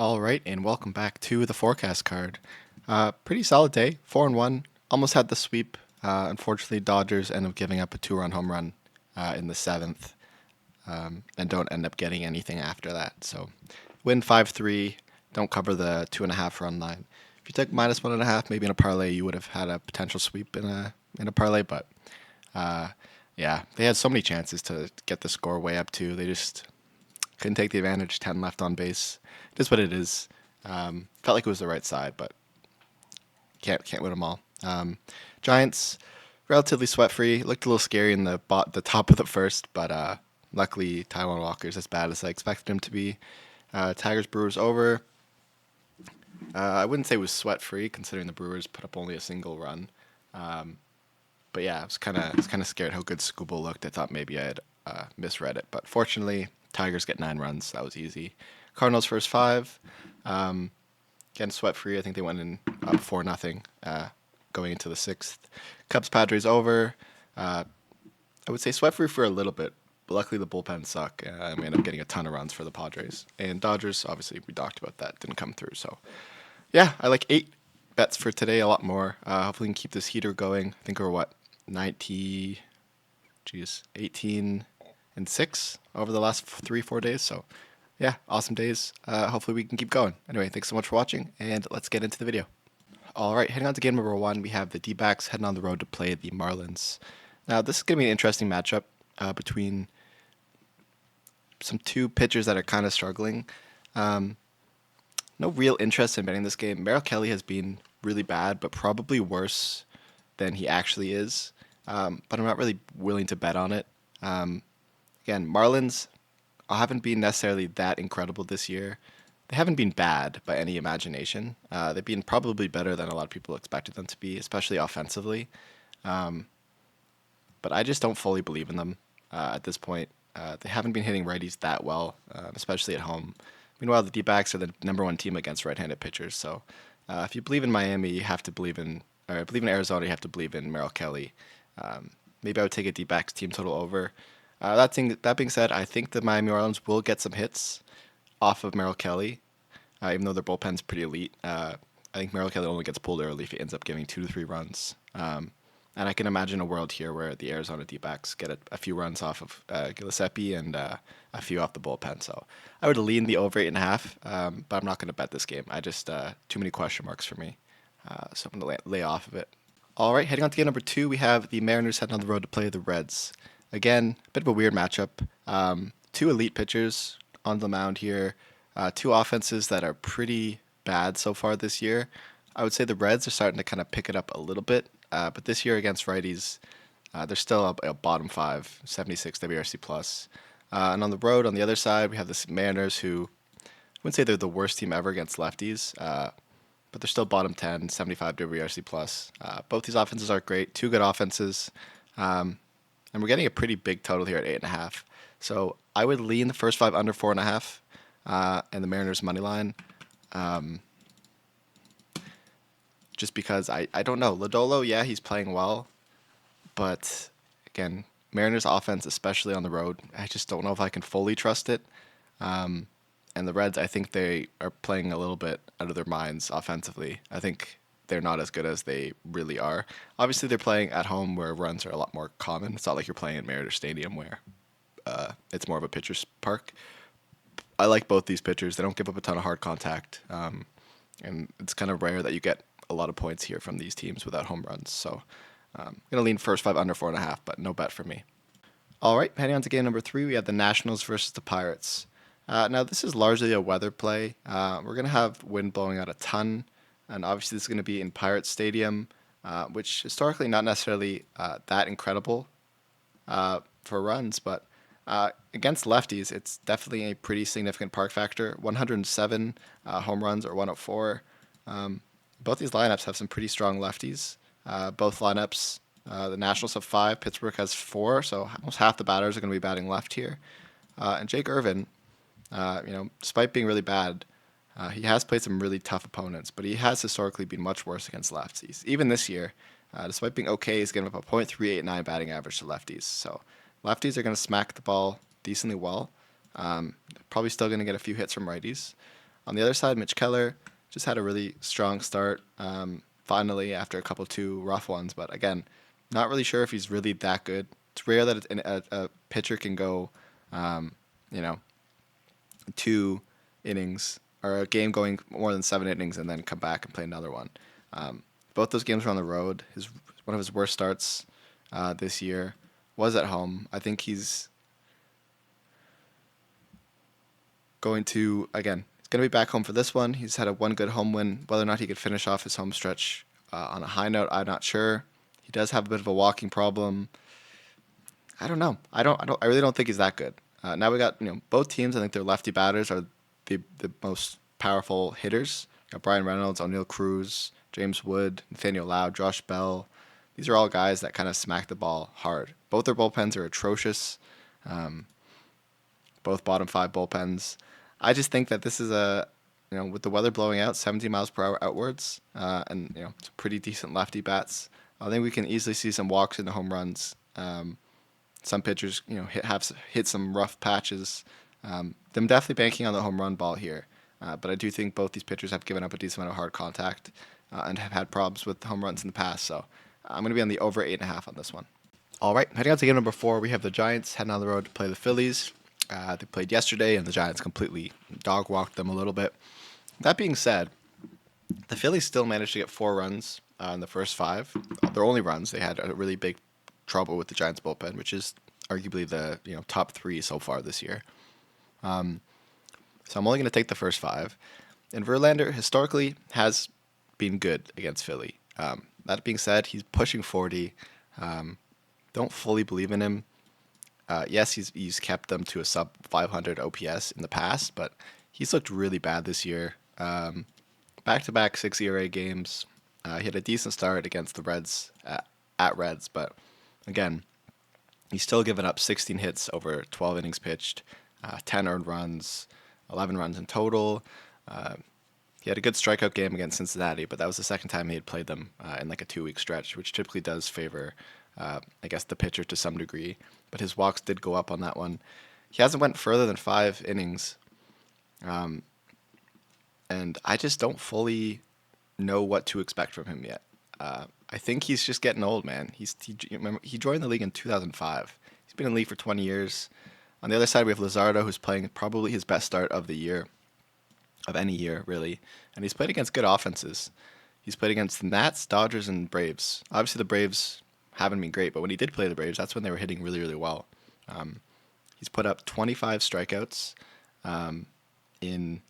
All right, and welcome back to the forecast card. Pretty solid day, 4-1. Almost had the sweep. Unfortunately, Dodgers end up giving up a two-run home run in the seventh, and don't end up getting anything after that. So, win 5-3. Don't cover the 2.5 run line. If you took minus 1.5, maybe in a parlay, you would have had a potential sweep in a parlay. But yeah, they had so many chances to get the score way up too. They just couldn't take the advantage. 10 left on base. It is what it is. Felt like it was the right side, but can't win them all. Giants relatively sweat free. Looked a little scary in the top of the first, but luckily Taiwan Walker's as bad as I expected him to be. Tigers Brewers over. I wouldn't say it was sweat free considering the Brewers put up only a single run. But yeah, I was kind of scared how good Scooble looked. I thought maybe I had misread it, but fortunately, Tigers get 9 runs. That was easy. Cardinals first five, again sweat free. I think they went in up 4-0 going into the sixth. Cubs Padres over. I would say sweat free for a little bit, but luckily the bullpen suck. And we end up getting a ton of runs for the Padres and Dodgers. Obviously, we talked about that, didn't come through. So yeah, I like 8 bets for today, a lot more. Hopefully, we can keep this heater going. I think we're what 18 and 6 over the last 3-4 days. So yeah, awesome days. Hopefully we can keep going. Anyway, thanks so much for watching, and let's get into the video. All right, heading on to game number one, we have the D-backs heading on the road to play the Marlins. Now, this is going to be an interesting matchup between some two pitchers that are kind of struggling. No real interest in betting this game. Merrill Kelly has been really bad, but probably worse than he actually is. But I'm not really willing to bet on it. Again, Marlins haven't been necessarily that incredible this year. They haven't been bad by any imagination. They've been probably better than a lot of people expected them to be, especially offensively. But I just don't fully believe in them at this point. They haven't been hitting righties that well, especially at home. Meanwhile, the D-backs are the number one team against right-handed pitchers. So if you believe in Miami, you have to believe in, or believe in Arizona, you have to believe in Merrill Kelly. Maybe I would take a D-backs team total over. That being said, I think the Miami Marlins will get some hits off of Merrill Kelly, even though their bullpen's pretty elite. I think Merrill Kelly only gets pulled early if he ends up giving 2 to 3 runs. And I can imagine a world here where the Arizona D-backs get a few runs off of Giuseppe and a few off the bullpen. So I would lean the over 8.5, but I'm not going to bet this game. I just too many question marks for me, so I'm going to lay off of it. All right, heading on to game number two, we have the Mariners heading on the road to play the Reds. Again, a bit of a weird matchup. Two elite pitchers on the mound here. Two offenses that are pretty bad so far this year. I would say the Reds are starting to kind of pick it up a little bit, but this year against righties, they're still a bottom five, 76 WRC plus. And on the road, on the other side, we have the Mariners, who I wouldn't say they're the worst team ever against lefties, but they're still bottom 10, 75 WRC plus. Both these offenses are great, two good offenses, and we're getting a pretty big total here at 8.5. So I would lean the first five under 4.5, and the Mariners money line. Just because I don't know. Lodolo, yeah, he's playing well. But again, Mariners offense, especially on the road, I just don't know if I can fully trust it. And the Reds, I think they are playing a little bit out of their minds offensively. I think they're not as good as they really are. Obviously, they're playing at home where runs are a lot more common. It's not like you're playing at Mariners Stadium where it's more of a pitcher's park. I like both these pitchers. They don't give up a ton of hard contact. And it's kind of rare that you get a lot of points here from these teams without home runs. So I'm going to lean first five under 4.5, but no bet for me. All right, heading on to game number three, we have the Nationals versus the Pirates. Now, this is largely a weather play. We're going to have wind blowing out a ton, and obviously this is going to be in Pirates Stadium, which historically not necessarily that incredible for runs, but against lefties, it's definitely a pretty significant park factor. 107 home runs or 104. Both these lineups have some pretty strong lefties. Both lineups, the Nationals have 5, Pittsburgh has 4, so almost half the batters are going to be batting left here. And Jake Irvin, despite being really bad, he has played some really tough opponents, but he has historically been much worse against lefties. Even this year, despite being okay, he's given up a .389 batting average to lefties. So lefties are going to smack the ball decently well. Probably still going to get a few hits from righties. On the other side, Mitch Keller just had a really strong start. Finally, after a couple two rough ones, but again, not really sure if he's really that good. It's rare that a pitcher can go, you know, 2 innings or a game going more than 7 innings and then come back and play another one. Um, Both those games were on the road. One of his worst starts this year was at home. I think he's going to again. He's going to be back home for this one. He's had a one good home win. Whether or not he could finish off his home stretch on a high note, I'm not sure. He does have a bit of a walking problem. I don't know. I really don't think he's that good. Now we got both teams. I think their lefty batters are the most powerful hitters. You got Brian Reynolds, O'Neill Cruz, James Wood, Nathaniel Lau, Josh Bell. These are all guys that kind of smack the ball hard. Both their bullpens are atrocious. Both bottom five bullpens. I just think that this is with the weather blowing out 70 miles per hour outwards, and some pretty decent lefty bats. I think we can easily see some walks into home runs. Some pitchers, have hit some rough patches. Them definitely banking on the home run ball here. But I do think both these pitchers have given up a decent amount of hard contact and have had problems with home runs in the past. So I'm going to be on the over 8.5 on this one. All right, heading on to game number 4, we have the Giants heading on the road to play the Phillies. They played yesterday, and the Giants completely dog-walked them a little bit. That being said, the Phillies still managed to get 4 runs in the first 5. Their only runs. They had a really big trouble with the Giants bullpen, which is arguably the top 3 so far this year. So I'm only going to take the first 5. And Verlander historically has been good against Philly. That being said, he's pushing 40. Don't fully believe in him. Yes, he's kept them to a sub 500 OPS in the past, but he's looked really bad this year. Back-to-back 6 ERA games. He had a decent start against the Reds at Reds, but again, he's still given up 16 hits over 12 innings pitched, 10 earned runs, 11 runs in total. He had a good strikeout game against Cincinnati, but that was the second time he had played them in like a 2-week stretch, which typically does favor, the pitcher to some degree. But his walks did go up on that one. He hasn't went further than 5 innings, and I just don't fully know what to expect from him yet. I think he's just getting old, man. He joined the league in 2005. He's been in the league for 20 years. On the other side, we have Luzardo, who's playing probably his best start of the year, of any year, really. And he's played against good offenses. He's played against the Nats, Dodgers, and Braves. Obviously, the Braves haven't been great, but when he did play the Braves, that's when they were hitting really, really well. He's put up 25 strikeouts in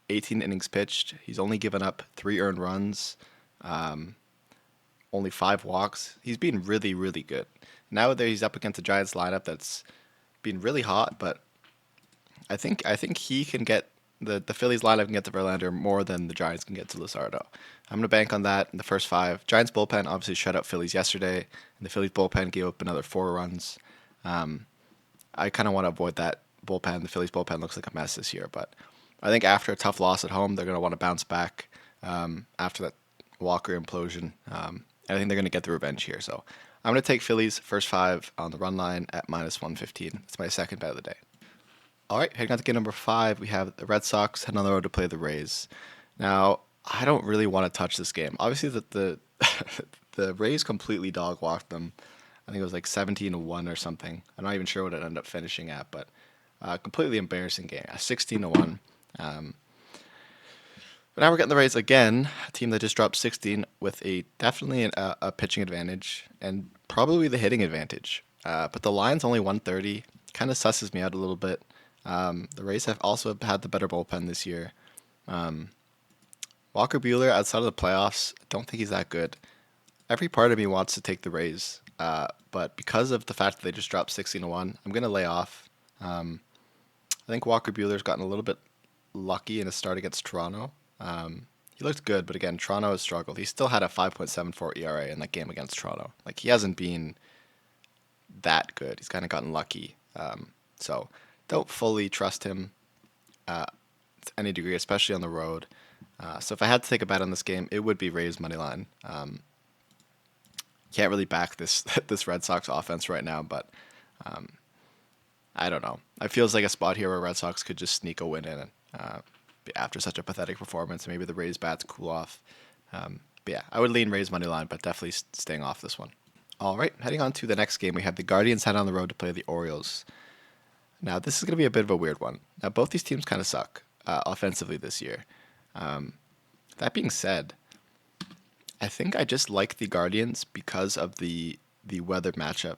18 innings pitched. He's only given up 3 earned runs, only 5 walks. He's been really, really good. Now that he's up against the Giants lineup that's been really hot, but I think he can get the Phillies lineup can get to Verlander more than the Giants can get to Luzardo. I'm going to bank on that in the first 5. Giants bullpen obviously shut out Phillies yesterday, and the Phillies bullpen gave up another 4 runs. I kind of want to avoid that bullpen. The Phillies bullpen looks like a mess this year, but I think after a tough loss at home, they're going to want to bounce back after that Walker implosion. I think they're going to get the revenge here. So I'm going to take Phillies first 5 on the run line at -115. It's my second bet of the day. All right, heading on to game number 5, we have the Red Sox heading on the road to play the Rays. Now, I don't really want to touch this game. Obviously, the the Rays completely dog walked them. I think it was like 17-1 or something. I'm not even sure what it ended up finishing at, but completely embarrassing game. 16-1. But now we're getting the Rays again, a team that just dropped 16 with definitely a pitching advantage and probably the hitting advantage. But the line's only 130. Kind of susses me out a little bit. The Rays have also had the better bullpen this year. Walker Buehler, outside of the playoffs, I don't think he's that good. Every part of me wants to take the Rays, but because of the fact that they just dropped 16-1, I'm going to lay off. I think Walker Buehler's gotten a little bit lucky in his start against Toronto. He looked good, but again, Toronto has struggled. He still had a 5.74 ERA in that game against Toronto. Like, he hasn't been that good. He's kind of gotten lucky. So don't fully trust him to any degree, especially on the road. So if I had to take a bet on this game, it would be Rays money line. Can't really back this Red Sox offense right now, but I don't know. It feels like a spot here where Red Sox could just sneak a win in. after such a pathetic performance. Maybe the Rays bats cool off. But yeah, I would lean Rays money line, but definitely staying off this one. All right, heading on to the next game, we have the Guardians head on the road to play the Orioles. Now, this is going to be a bit of a weird one. Now, both these teams kind of suck offensively this year. That being said, I think I just like the Guardians because of the weather matchup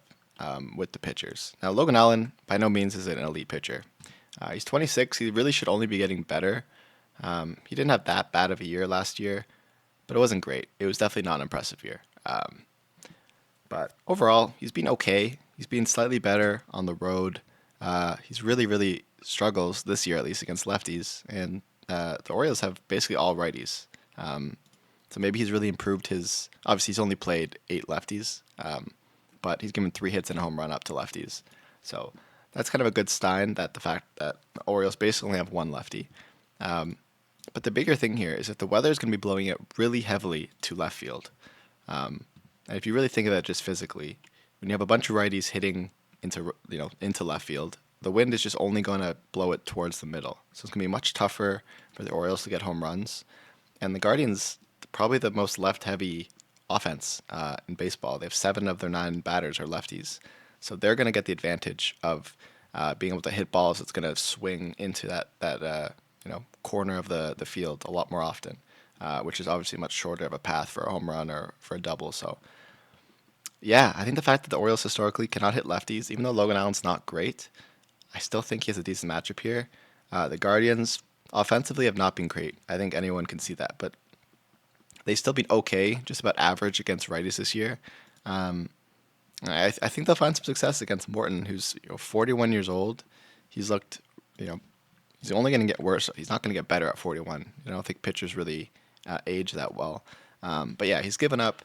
with the pitchers. Now, Logan Allen by no means is an elite pitcher. He's 26. He really should only be getting better. He didn't have that bad of a year last year, but it wasn't great. It was definitely not an impressive year. But overall, he's been okay. He's been slightly better on the road. He's really struggles this year, at least against lefties. And the Orioles have basically all righties. So maybe he's really improved his. Obviously, he's only played 8 lefties, but he's given 3 hits and a home run up to lefties. So that's kind of a good sign that the fact that the Orioles basically only have 1 lefty. But the bigger thing here is that the weather is going to be blowing it really heavily to left field. And if you really think of that just physically, when you have a bunch of righties hitting into left field, the wind is just only going to blow it towards the middle. So it's going to be much tougher for the Orioles to get home runs. And the Guardians, probably the most left-heavy offense in baseball. They have 7 of their 9 batters are lefties. So they're going to get the advantage of being able to hit balls that's going to swing into that corner of the field a lot more often, which is obviously much shorter of a path for a home run or for a double. So yeah, I think the fact that the Orioles historically cannot hit lefties, even though Logan Allen's not great, I still think he has a decent matchup here. The Guardians offensively have not been great. I think anyone can see that, but they've still been okay, just about average against righties this year. I think they'll find some success against Morton, who's 41 years old. He's looked, he's only going to get worse. He's not going to get better at 41. I don't think pitchers really age that well. But yeah, he's given up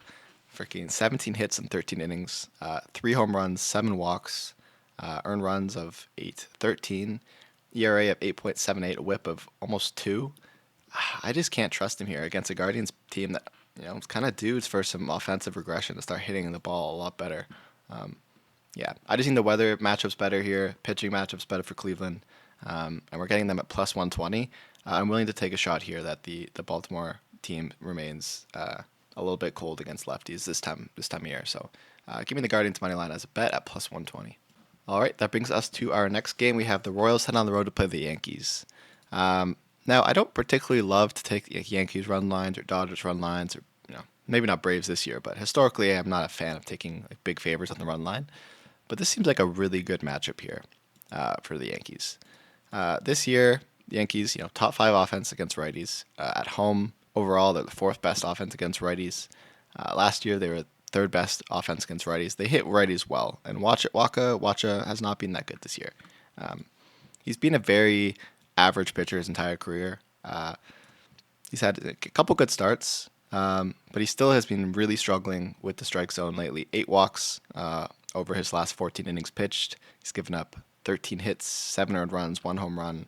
freaking 17 hits in 13 innings, 3 home runs, 7 walks, earned runs of 8.13, ERA of 8.78, a WHIP of almost 2. I just can't trust him here against a Guardians team that is kind of due for some offensive regression to start hitting the ball a lot better. Yeah, I just think the weather matchup's better here, pitching matchup's better for Cleveland, and we're getting them at plus 120. I'm willing to take a shot here that the Baltimore team remains a little bit cold against lefties this time of year. So give me the Guardians money line as a bet at plus 120. All right, that brings us to our next game. We have the Royals head on the road to play the Yankees. Now, I don't particularly love to take Yankees run lines or Dodgers run lines, or maybe not Braves this year, but historically I'm not a fan of taking big favors on the run line. But this seems like a really good matchup here for the Yankees. This year, the Yankees, top 5 offense against righties. At home, overall, they're the 4th best offense against righties. Last year, they were 3rd best offense against righties. They hit righties well, and Wacha has not been that good this year. He's been a very average pitcher his entire career. He's had a couple good starts, but he still has been really struggling with the strike zone lately. 8 walks over his last 14 innings pitched. He's given up 13 hits, 7 earned runs, 1 home run,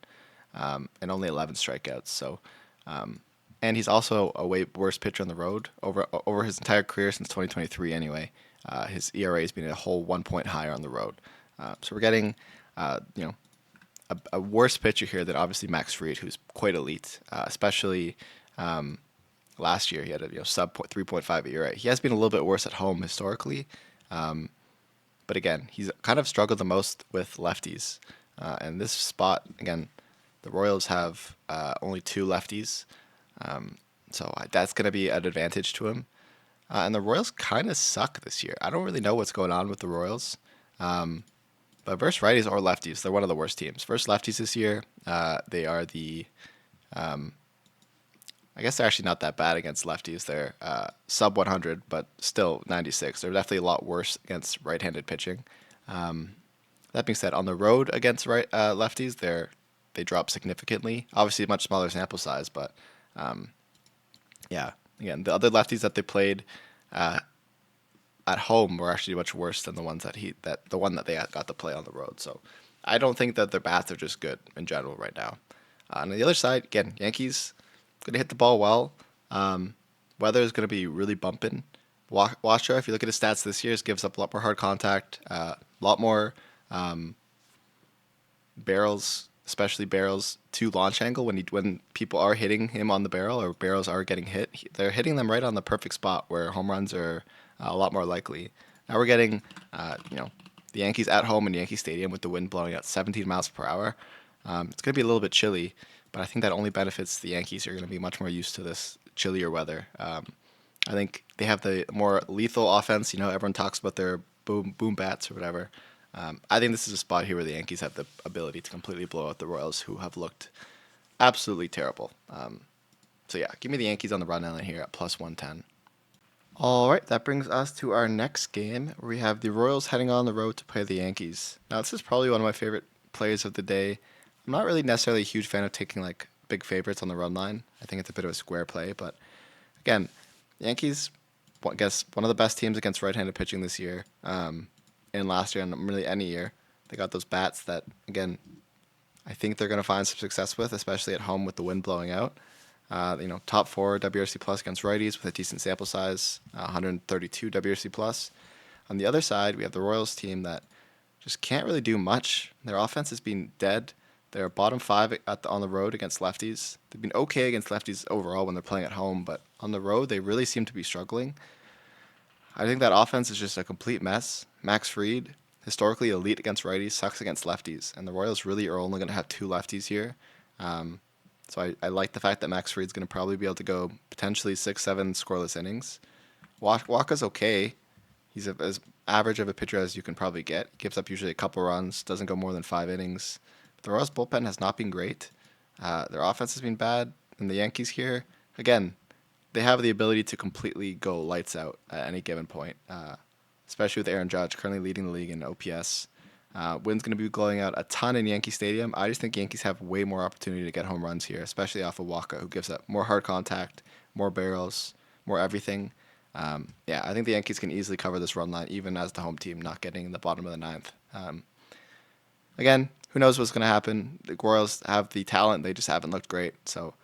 and only 11 strikeouts. So, and he's also a way worse pitcher on the road over his entire career since 2023. Anyway, his ERA has been a whole 1 point higher on the road. So we're getting, a worse pitcher here than obviously Max Fried, who's quite elite, especially last year. He had a sub 3.5 ERA. He has been a little bit worse at home historically, but again, he's kind of struggled the most with lefties. And this spot, again, the Royals have only 2 lefties, so that's going to be an advantage to him. And the Royals kind of suck this year. I don't really know what's going on with the Royals. But versus righties or lefties, they're one of the worst teams. Versus lefties this year, they are the. I guess they're actually not that bad against lefties. They're sub 100, but still 96. They're definitely a lot worse against right-handed pitching. That being said, on the road against lefties, they drop significantly. Obviously, a much smaller sample size, but yeah. Again, the other lefties that they played at home were actually much worse than the ones the one that they got to play on the road. So I don't think that their bats are just good in general right now. On the other side, again, Yankees going to hit the ball well. Weather is going to be really bumping. Washer, if you look at his stats this year, gives up a lot more hard contact, a lot more barrels especially barrels to launch angle when people are hitting him on the barrel or barrels are getting hit. They're hitting them right on the perfect spot where home runs are a lot more likely. Now we're getting, the Yankees at home in Yankee Stadium with the wind blowing at 17 miles per hour. It's going to be a little bit chilly, but I think that only benefits the Yankees, who are going to be much more used to this chillier weather. I think they have the more lethal offense. Everyone talks about their boom bats or whatever. I think this is a spot here where the Yankees have the ability to completely blow out the Royals, who have looked absolutely terrible. So yeah, give me the Yankees on the run line here at plus 110. All right, that brings us to our next game, where we have the Royals heading on the road to play the Yankees. Now, this is probably one of my favorite plays of the day. I'm not really necessarily a huge fan of taking like big favorites on the run line. I think it's a bit of a square play, but again, Yankees, I guess one of the best teams against right-handed pitching this year, and last year, and really any year. They got those bats that, again, I think they're going to find some success with, especially at home with the wind blowing out. Top 4 WRC plus against righties with a decent sample size, 132 WRC plus. On the other side, we have the Royals team that just can't really do much. Their offense has been dead. They're bottom 5 on the road against lefties. They've been okay against lefties overall when they're playing at home, but on the road, they really seem to be struggling. I think that offense is just a complete mess. Max Fried, historically elite against righties, sucks against lefties, and the Royals really are only going to have 2 lefties here. So I like the fact that Max Fried's going to probably be able to go potentially 6-7 scoreless innings. Waka's okay. He's as average of a pitcher as you can probably get. Gives up usually a couple runs, doesn't go more than 5 innings. But the Royals bullpen has not been great. Their offense has been bad, and the Yankees here, again, they have the ability to completely go lights out at any given point, especially with Aaron Judge currently leading the league in OPS. Wind's going to be blowing out a ton in Yankee Stadium. I just think Yankees have way more opportunity to get home runs here, especially off of Waka, who gives up more hard contact, more barrels, more everything. I think the Yankees can easily cover this run line, even as the home team not getting in the bottom of the ninth. Again, who knows what's going to happen? The Royals have the talent; they just haven't looked great. So,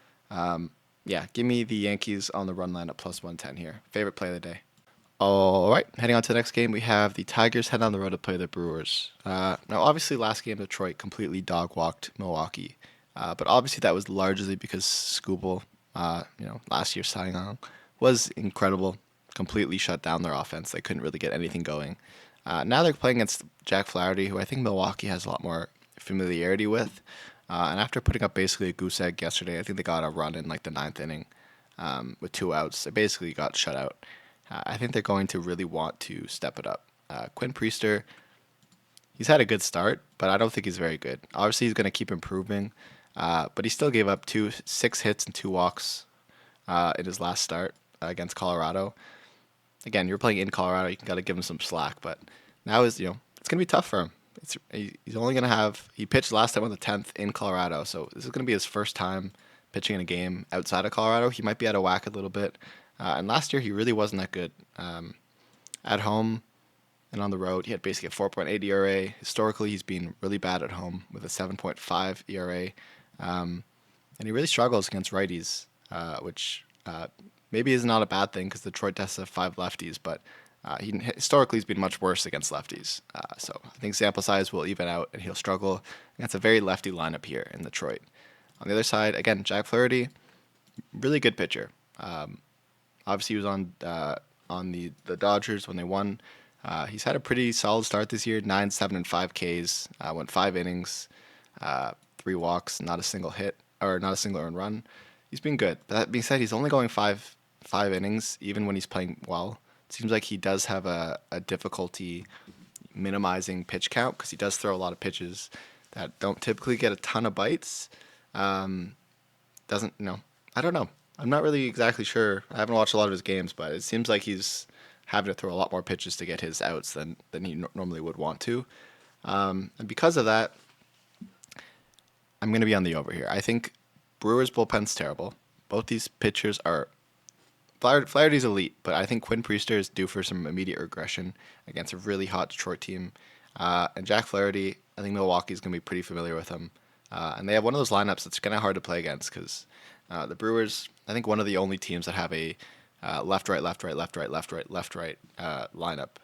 give me the Yankees on the run line at plus 110 here. Favorite play of the day. All right, heading on to the next game, we have the Tigers head on the road to play the Brewers. Now, obviously, last game Detroit completely dog-walked Milwaukee, but obviously that was largely because Skubal, last year's Cy Young, was incredible. Completely shut down their offense. They couldn't really get anything going. Now they're playing against Jack Flaherty, who I think Milwaukee has a lot more familiarity with. And after putting up basically a goose egg yesterday, I think they got a run in like the 9th inning with 2 outs. They basically got shut out. I think they're going to really want to step it up. Quinn Priester, he's had a good start, but I don't think he's very good. Obviously, he's going to keep improving, but he still gave up 6 hits and 2 walks in his last start against Colorado. Again, you're playing in Colorado, you got to give him some slack, but now it's going to be tough for him. He's only going to have, he pitched last time on the 10th in Colorado, so this is going to be his first time pitching in a game outside of Colorado. He might be out of whack a little bit. And last year, he really wasn't that good. At home and on the road, he had basically a 4.8 ERA. Historically, he's been really bad at home with a 7.5 ERA. And he really struggles against righties, which maybe is not a bad thing because Detroit does have 5 lefties, but historically he's been much worse against lefties. So I think sample size will even out, and he'll struggle against a very lefty lineup here in Detroit. On the other side, again, Jack Flaherty, really good pitcher. Obviously, he was on the Dodgers when they won. He's had a pretty solid start this year, 9, 7, and 5 Ks. Went 5 innings, 3 walks, not a single hit, or not a single earned run. He's been good. That being said, he's only going 5 innings, even when he's playing well. It seems like he does have a difficulty minimizing pitch count because he does throw a lot of pitches that don't typically get a ton of bites. I don't know. I'm not really exactly sure. I haven't watched a lot of his games, but it seems like he's having to throw a lot more pitches to get his outs than he normally would want to. And because of that, I'm going to be on the over here. I think Brewers' bullpen's terrible. Both these pitchers are... Flaherty's elite, but I think Quinn Priester is due for some immediate regression against a really hot Detroit team. And Jack Flaherty, I think Milwaukee's going to be pretty familiar with him. And they have one of those lineups that's kind of hard to play against because the Brewers, I think one of the only teams that have a left, right, left, right, left, right, left, right, left, right lineup,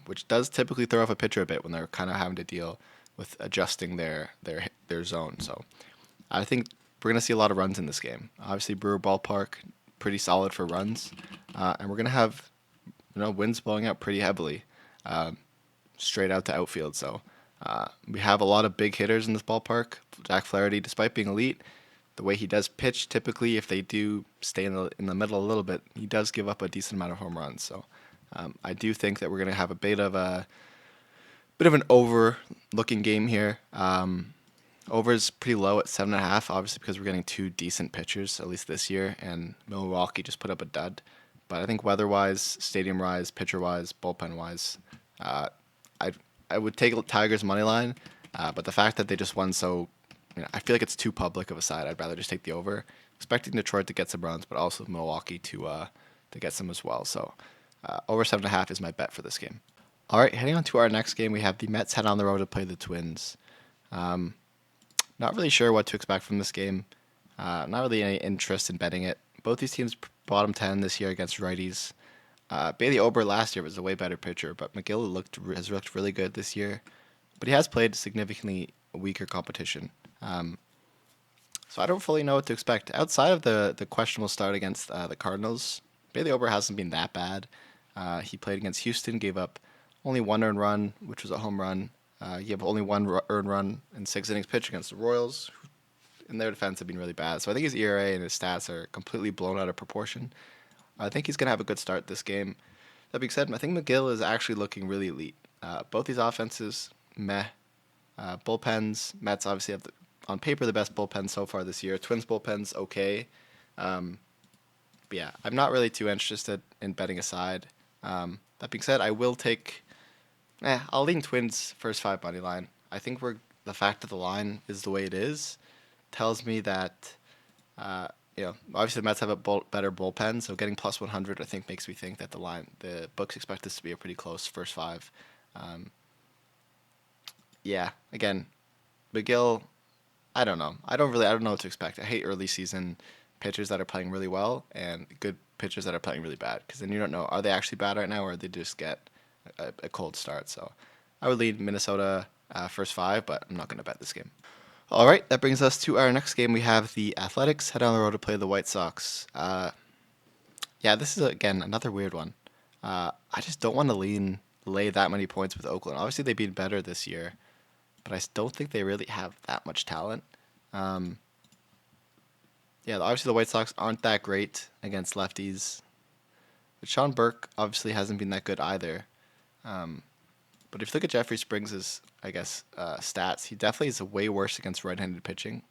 which does typically throw off a pitcher a bit when they're kind of having to deal with adjusting their zone. So I think we're gonna see a lot of runs in this game. Obviously, Brewer Ballpark pretty solid for runs, and we're gonna have winds blowing out pretty heavily, straight out to outfield. So we have a lot of big hitters in this ballpark. Jack Flaherty, despite being elite, the way he does pitch, typically if they do stay in the middle a little bit, he does give up a decent amount of home runs. So I do think that we're gonna have a bit of an over-looking game here. Over is pretty low at 7.5, obviously because we're getting two decent pitchers at least this year, and Milwaukee just put up a dud. But I think weather-wise, stadium-wise, pitcher-wise, bullpen-wise, uh, I I would take Tigers money line. But the fact that they just won so, I feel like it's too public of a side. I'd rather just take the over, expecting Detroit to get some runs, but also Milwaukee to get some as well. So over 7.5 is my bet for this game. All right, heading on to our next game, we have the Mets head on the road to play the Twins. Not really sure what to expect from this game. Not really any interest in betting it. Both these teams bottom 10 this year against righties. Bailey Ober last year was a way better pitcher, but McGill has looked really good this year. But he has played significantly weaker competition. So I don't fully know what to expect. Outside of the questionable start against the Cardinals, Bailey Ober hasn't been that bad. He played against Houston, gave up only one earned run, which was a home run. He gave only one earned run in 6 innings pitched against the Royals, who in their defense have been really bad. So I think his ERA and his stats are completely blown out of proportion. I think he's going to have a good start this game. That being said, I think McGill is actually looking really elite. Both these offenses, meh. Bullpens, Mets obviously have, on paper, the best bullpen so far this year. Twins bullpen's okay. But yeah, I'm not really too interested in betting a side. That being said, I will take... I'll lean Twins first 5 money line. I think the fact that the line is the way it is tells me that obviously the Mets have a better bullpen, so getting plus 100 I think makes me think that the books expect this to be a pretty close first 5. Again, McGill, I don't know. I don't know what to expect. I hate early season pitchers that are playing really well and good pitchers that are playing really bad, because then you don't know, are they actually bad right now or they just get a cold start. So I would lead Minnesota first 5, but I'm not going to bet this game. All right, that brings us to our next game. We have the Athletics head on the road to play the White Sox. This is, again, another weird one. I just don't want to lay that many points with Oakland. Obviously, they've been better this year, but I don't think they really have that much talent. Obviously the White Sox aren't that great against lefties. But Sean Burke obviously hasn't been that good either. But if you look at Jeffrey Springs' stats, he definitely is way worse against right-handed pitching,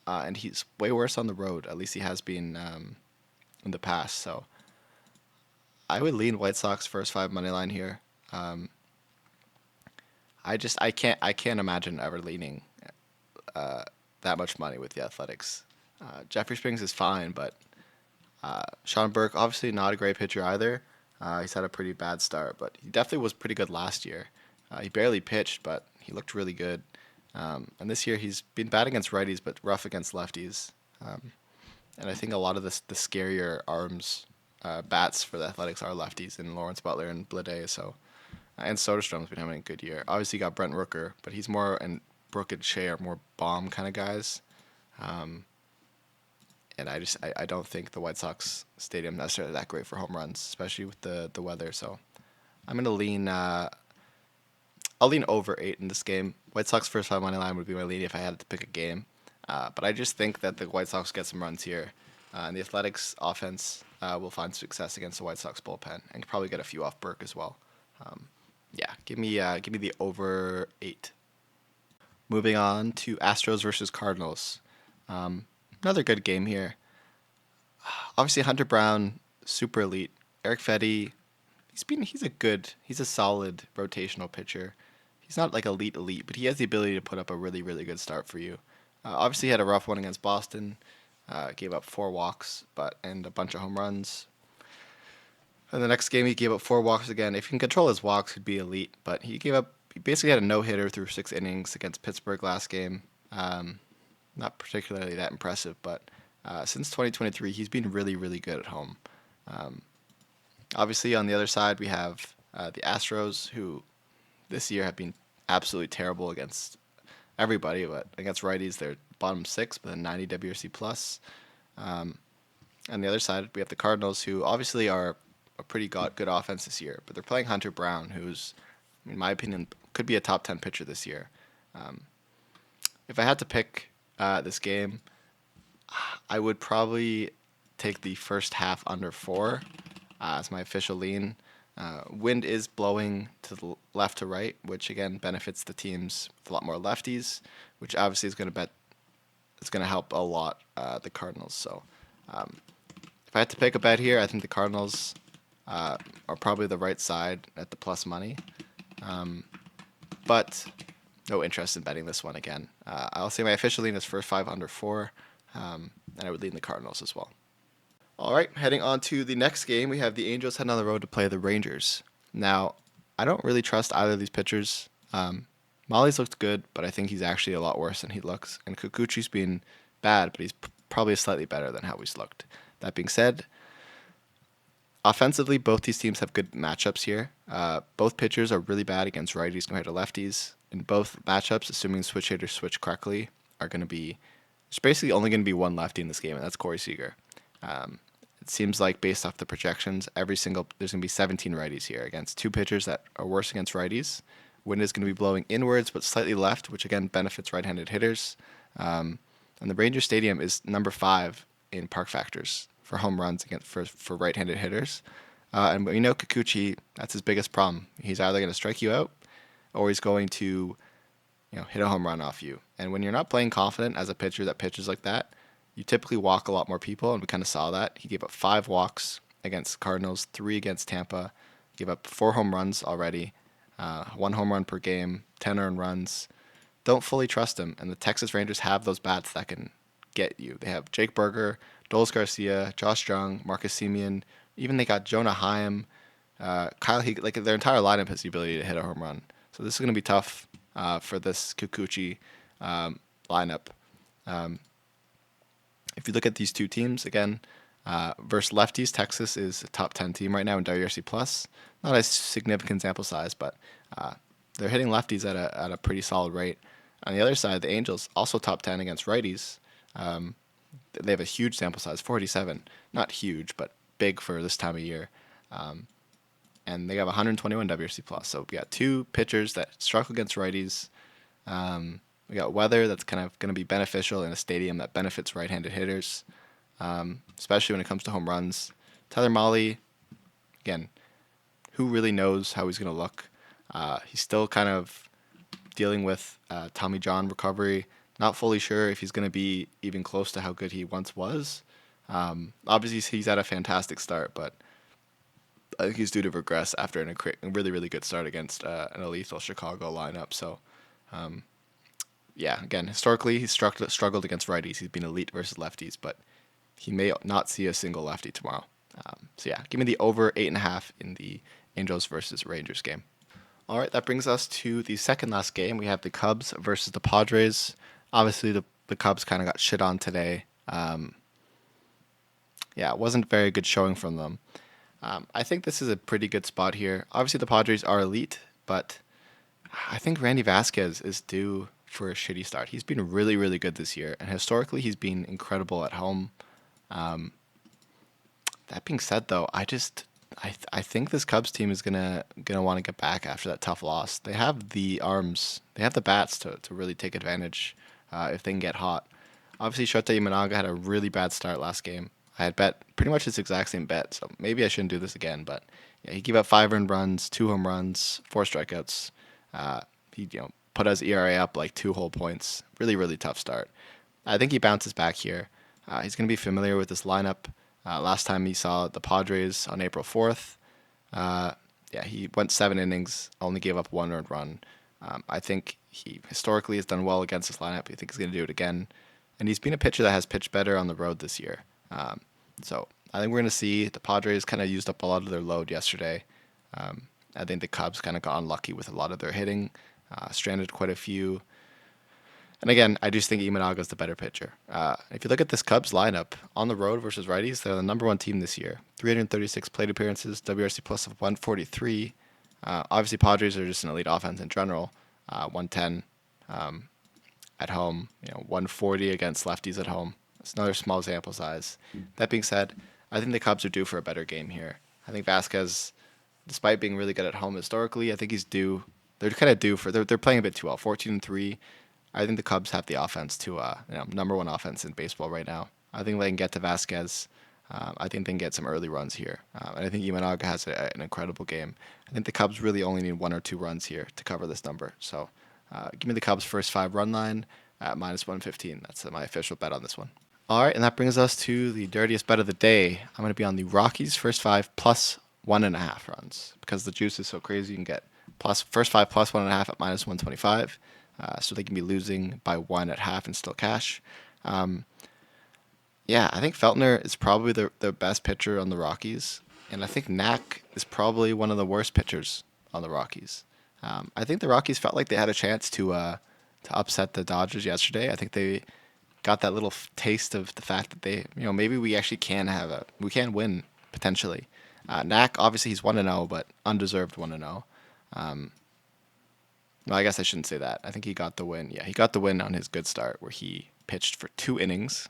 and he's way worse on the road. At least he has been in the past. So I would lean White Sox first 5 money line here. I can't imagine ever leaning that much money with the Athletics. Jeffrey Springs is fine, but Sean Burke obviously not a great pitcher either. He's had a pretty bad start, but he definitely was pretty good last year. He barely pitched, but he looked really good. And this year he's been bad against righties, but rough against lefties. And I think a lot of the scarier arms bats for the Athletics are lefties, in Lawrence Butler and Blade. So, and Soderstrom's been having a good year. Obviously, you got Brent Rooker, but he's more, and Brooke and Shea are more bomb kind of guys. And I don't think the White Sox stadium necessarily that great for home runs, especially with the weather. So I'm gonna lean. I'll lean over 8 in this game. White Sox first 5 money line would be my lead if I had to pick a game. But I just think that the White Sox get some runs here, and the Athletics offense will find success against the White Sox bullpen and could probably get a few off Burke as well. Give me the over 8. Moving on to Astros versus Cardinals. Another good game here. Obviously, Hunter Brown, super elite. Eric Fetty, he's a solid rotational pitcher. He's not like elite, but he has the ability to put up a really, really good start for you. Obviously, he had a rough one against Boston. Gave up 4 walks, and a bunch of home runs. And the next game, he gave up 4 walks again. If he can control his walks, he'd be elite. But he basically had a no-hitter through 6 innings against Pittsburgh last game. Not particularly that impressive, but since 2023, he's been really, really good at home. Obviously, on the other side, we have the Astros, who this year have been absolutely terrible against everybody, but against righties, they're bottom six with a 90 WRC plus. Um, on the other side, we have the Cardinals, who obviously are a pretty good offense this year, but they're playing Hunter Brown, who's, in my opinion, could be a top 10 pitcher this year. Um, if I had to pick this game, I would probably take the first half under 4 as my official lean. Wind is blowing to the left to right, which again benefits the teams with a lot more lefties, which obviously is going to help a lot the Cardinals. So um, if I had to pick a bet here, I think the Cardinals are probably the right side at the plus money. But no interest in betting this one again. I'll say my official lean is first 5 under 4, and I would lean the Cardinals as well. All right, heading on to the next game, we have the Angels heading on the road to play the Rangers. Now, I don't really trust either of these pitchers. Molly's looked good, but I think he's actually a lot worse than he looks. And Kikuchi's been bad, but he's probably slightly better than how he's looked. That being said, offensively, both these teams have good matchups here. Both pitchers are really bad against righties compared to lefties. In both matchups, assuming switch hitters switch correctly, are going to be... There's basically only going to be one lefty in this game, and that's Corey Seager. It seems like based off the projections, there's going to be 17 righties here against two pitchers that are worse against righties. Wind is going to be blowing inwards, but slightly left, which again benefits right-handed hitters. And the Ranger Stadium is number 5 in park factors for home runs against for right-handed hitters. And we know Kikuchi, that's his biggest problem. He's either going to strike you out, or he's going to, hit a home run off you. And when you're not playing confident as a pitcher that pitches like that, you typically walk a lot more people, and we kind of saw that. He gave up 5 walks against Cardinals, 3 against Tampa. He gave up 4 home runs already, 1 home run per game, 10 earned runs. Don't fully trust him, and the Texas Rangers have those bats that can get you. They have Jake Berger, Dolis Garcia, Josh Jung, Marcus Semien. Even they got Jonah Heim, Kyle Higg. Like their entire lineup has the ability to hit a home run. So this is going to be tough for this Kikuchi lineup. If you look at these two teams, again, versus lefties, Texas is a top 10 team right now in WRC+. Not a significant sample size, but they're hitting lefties at a pretty solid rate. On the other side, the Angels, also top 10 against righties. They have a huge sample size, 47. Not huge, but big for this time of year. And they have 121 WRC+. So we got 2 pitchers that struggle against righties. We got weather that's kind of going to be beneficial in a stadium that benefits right-handed hitters, especially when it comes to home runs. Tyler Mahle, again, who really knows how he's going to look? He's still kind of dealing with Tommy John recovery. Not fully sure if he's going to be even close to how good he once was. Obviously, he's had a fantastic start, but I think he's due to regress after a really, really good start against an lethal Chicago lineup. So, yeah, again, historically, he's struggled against righties. He's been elite versus lefties, but he may not see a single lefty tomorrow. So, yeah, give me the over 8.5 in the Angels versus Rangers game. All right, that brings us to the second last game. We have the Cubs versus the Padres. Obviously, the Cubs kind of got shit on today. Yeah, it wasn't a very good showing from them. I think this is a pretty good spot here. Obviously, the Padres are elite, but I think Randy Vasquez is due for a shitty start. He's been really, really good this year, and historically, he's been incredible at home. That being said, though, I think this Cubs team is gonna want to get back after that tough loss. They have the arms, they have the bats to really take advantage if they can get hot. Obviously, Shota Imanaga had a really bad start last game. I had bet pretty much his exact same bet, so maybe I shouldn't do this again. But yeah, he gave up 5 earned runs, 2 home runs, 4 strikeouts. He put his ERA up like 2 whole points. Really, really tough start. I think he bounces back here. He's going to be familiar with this lineup. Last time he saw the Padres on April 4th, he went 7 innings, only gave up 1 earned run. I think he historically has done well against this lineup. I think he's going to do it again. And he's been a pitcher that has pitched better on the road this year. So I think we're going to see the Padres kind of used up a lot of their load yesterday. I think the Cubs kind of got unlucky with a lot of their hitting, stranded quite a few. And again, I just think Imanaga is the better pitcher. If you look at this Cubs lineup, on the road versus righties, they're the number 1 team this year. 336 plate appearances, WRC plus of 143. Obviously, Padres are just an elite offense in general, 110. at home. 140 against lefties at home. It's another small sample size. That being said, I think the Cubs are due for a better game here. I think Vasquez, despite being really good at home historically, I think he's due. They're kind of due for. They're playing a bit too well. 14-3. I think the Cubs have the offense to number one offense in baseball right now. I think they can get to Vasquez. I think they can get some early runs here. And I think Imanaga has an incredible game. I think the Cubs really only need 1 or 2 runs here to cover this number. So give me the Cubs' first 5 run line at -115. That's my official bet on this one. All right, and that brings us to the dirtiest bet of the day. I'm going to be on the Rockies' first 5 plus 1.5 runs. Because the juice is so crazy, you can get first 5 plus 1.5 at -125. So they can be losing by 1 at half and still cash. Yeah, I think Feltner is probably the best pitcher on the Rockies, and I think Knack is probably one of the worst pitchers on the Rockies. I think the Rockies felt like they had a chance to upset the Dodgers yesterday. I think they got that little taste of the fact that maybe we actually we can win potentially. Knack, obviously he's 1-0, but undeserved 1-0. Well, I guess I shouldn't say that. I think he got the win. Yeah, he got the win on his good start where he pitched for 2 innings,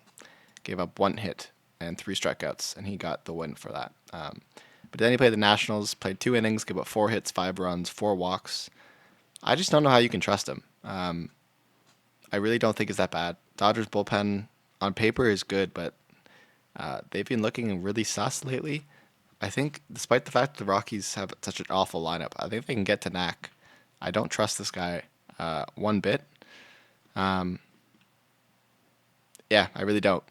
gave up 1 hit and 3 strikeouts, and he got the win for that. But then he played the Nationals, played 2 innings, gave up 4 hits, 5 runs, 4 walks. I just don't know how you can trust him. I really don't think it's that bad. Dodgers bullpen on paper is good, but they've been looking really sus lately. I think, despite the fact that the Rockies have such an awful lineup, I think they can get to Knack. I don't trust this guy one bit. Yeah, I really don't.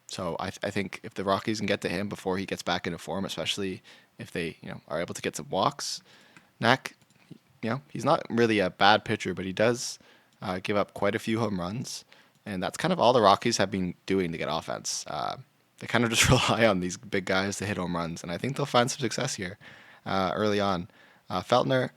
So I think if the Rockies can get to him before he gets back into form, especially if they are able to get some walks, Knack, he's not really a bad pitcher, but he does give up quite a few home runs, and that's kind of all the Rockies have been doing to get offense. They kind of just rely on these big guys to hit home runs, and I think they'll find some success here early on. Feltner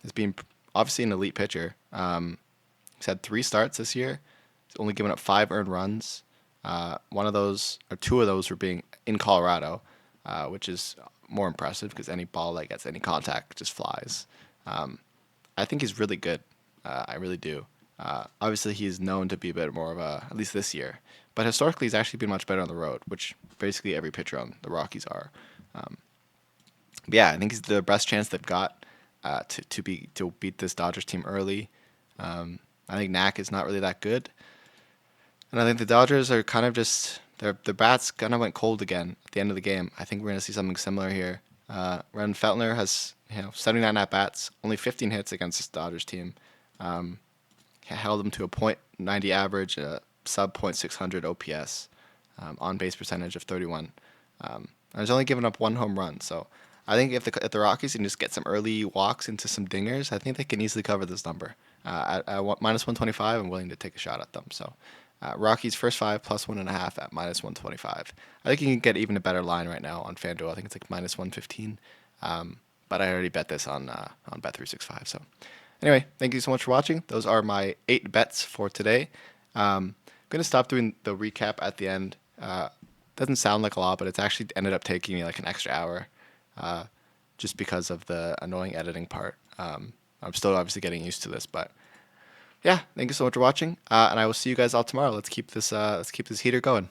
has been obviously an elite pitcher. He's had 3 starts this year. He's only given up 5 earned runs. One of those, or 2 of those, were being in Colorado, which is more impressive because any ball that gets any contact just flies. I think he's really good. I really do. Obviously, he's known to be a bit more of at least this year. But historically, he's actually been much better on the road, which basically every pitcher on the Rockies are. Yeah, I think he's the best chance they've got to beat this Dodgers team early. I think Knack is not really that good. And I think the Dodgers are kind of just their bats kind of went cold again at the end of the game. I think we're going to see something similar here. Ren Feltner has 79 at bats, only 15 hits against this Dodgers team. Held them to a .90 average, a sub .600 OPS, on base percentage of 31. And he's only given up 1 home run. So I think if the Rockies can just get some early walks into some dingers, I think they can easily cover this number. At -125, I'm willing to take a shot at them. So Rockies first 5 plus 1.5 at -125. I think you can get even a better line right now on FanDuel. I think it's like -115. But I already bet this on Bet365. So anyway, thank you so much for watching. Those are my 8 bets for today. I'm going to stop doing the recap at the end. Doesn't sound like a lot, but it's actually ended up taking me like an extra hour just because of the annoying editing part. I'm still obviously getting used to this, but yeah, thank you so much for watching, and I will see you guys all tomorrow. Let's keep this heater going.